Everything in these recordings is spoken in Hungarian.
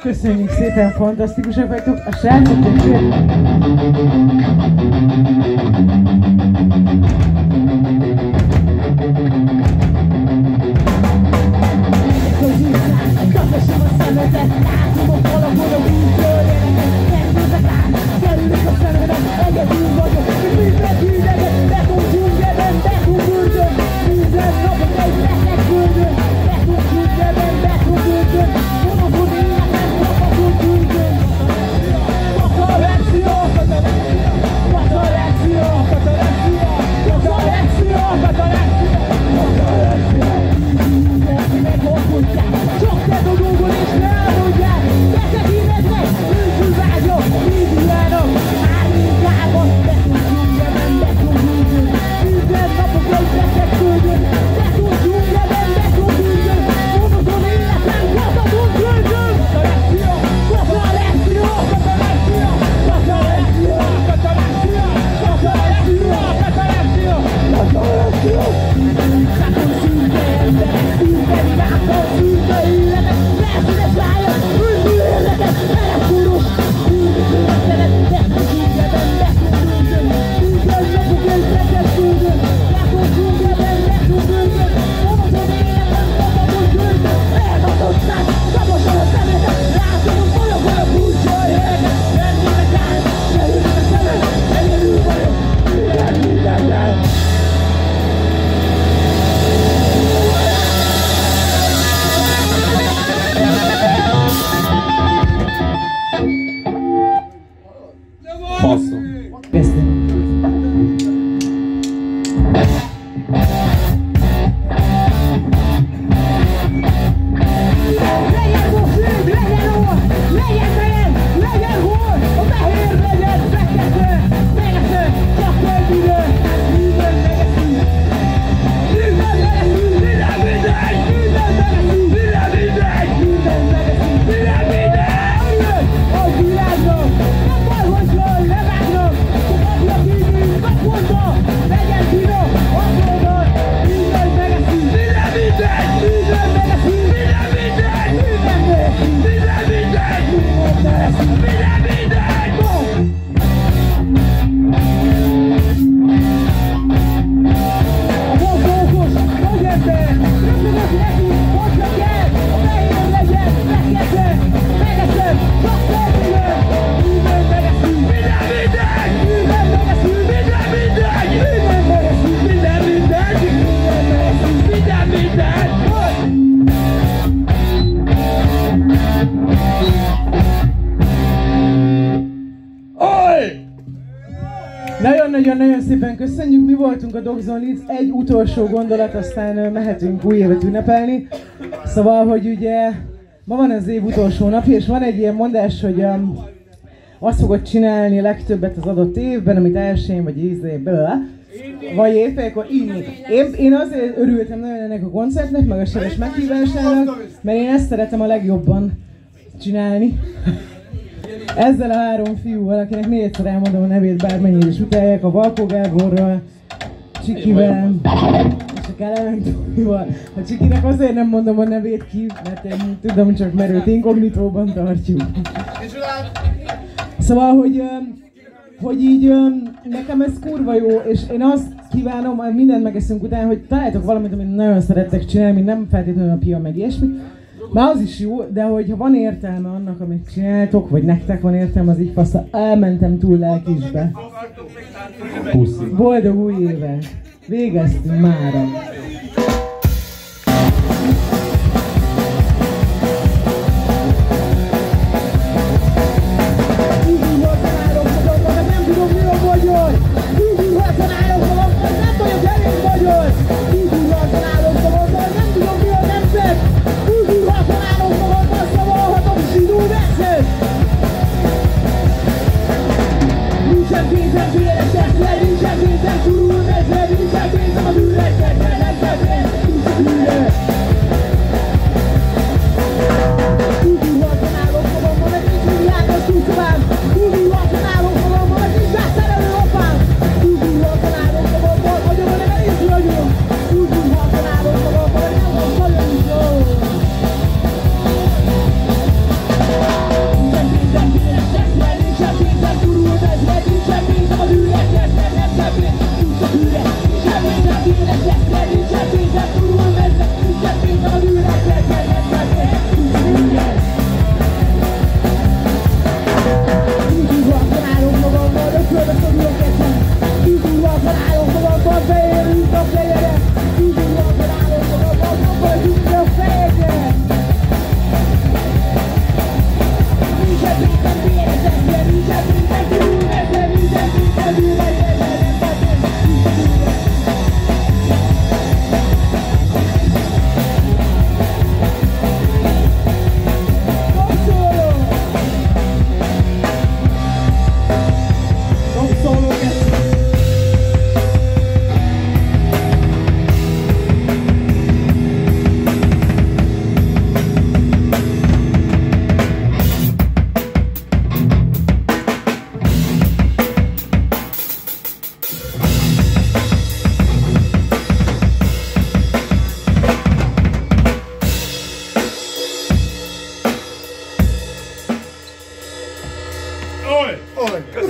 Köszönjük szépen, fantasztikusak vagytok. A srácoknak Kapassom a szemetet, látom a falakon a vízből éneket. Megnézek át, kerülök a szemedet, egyedül vagyok. Minden hűleget, beton dzsungelben, beton bőrgön. Minden napot egy leszek földön. Beton dzsungelben, beton bőrgön. Monoton életem, kapaszon dzsungön. Katalexia, katalexia, katalexia, katalexia, katalexia, katalexia, katalexia. Mindenki meghozzák, csak te dolgokból és ne elmondják. Betekinednek, őszül vágyok, induljának. Árnyékában, beton dzsungelben, beton bőrgön. Minden napokra is leszek földön. Beton dzsungelben, beton bőrgön. Monoton életem, kataton földön. Katalexia, katalexia, katalexia, katalexia, katalexia, katalexia, katalexia, katalexia. Beton szűnke emberek, szűnke világban, szűnke életek. Felszínes vályok, őző életek, melegkoros. Szűnke életelet, beton dzsungelben, beton bőrgön. Minden napok egy leszek földön. Beton dzsungelben, beton bőrgön. Monoton életem, kataton földön. Elbaszották, kaposan a szemetet. Látom a folyamon a kulcsa éneket. Mennének át, kerülnek a szemet. Egyedül vagyok, mindennel. Faszom. Legyen bofőd, legyen orr, legyen fejem, legyen hol, a fehér legyen fekete, fekete, csak többidő, minden megeszi. Minden megeszi, minden mindegy, minden megeszi, minden mindegy, minden megeszi, minden mindegy. Örülök a világnak, nem baj, hogyha levágnak, csak adja kívül, megmondva, legyen finom, azonnal, minden megeszi, minden mindegy, minden megeszi, minden mindegy, minden megeszi, minden mindegy, minden megeszi, minden mindegy, bom! A bombókos, nagy ember, röpögök neki, hogyha kell, a fehér legyen, fekete, megeszem, csak többidő, minden megeszi, minden mindegy, minden megeszi, minden mindegy, minden megeszi, minden mindegy, minden megeszi, minden mindegy, hogy? Nagyon-nagyon-nagyon szépen köszönjük, mi voltunk a Dogs on Leeds. Egy utolsó gondolat, aztán mehetünk új évet ünnepelni. Szóval, hogy ugye ma van az év utolsó napja, és van egy ilyen mondás, hogy azt fogod csinálni legtöbbet az adott évben, amit elsőn vagy ízében, vagy évfélkor inni. Én azért örültem nagyon ennek a koncertnek, meg a Seres meghívásának, mert én ezt szeretem a legjobban csinálni. Ezzel a három fiúval, akinek négyszer elmondom a nevét, bármennyire is utálják, a Valkó Gáborral, Csikivel és a Kelemen Tónival. A Csikinek azért nem mondom a nevét ki, mert én tudom, csak mert őt inkognitóban tartjuk. Szóval, hogy így nekem ez kurva jó, és én azt kívánom, mindent megeszünk után, hogy találjátok valamit, amit nagyon szerettek csinálni, nem feltétlenül a pia meg ilyesmi. Már az is jó, de hogyha van értelme annak, amit csináltok, vagy nektek van értelme, az így faszta, elmentem túl lelkisbe. Puszi. Boldog új évet! Végeztünk mára!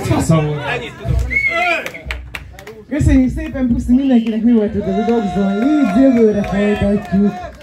Faszom. Köszönjük szépen, puszi mindenkinek, mi voltunk az a Dogzone Leeds, jövőre folytatjuk.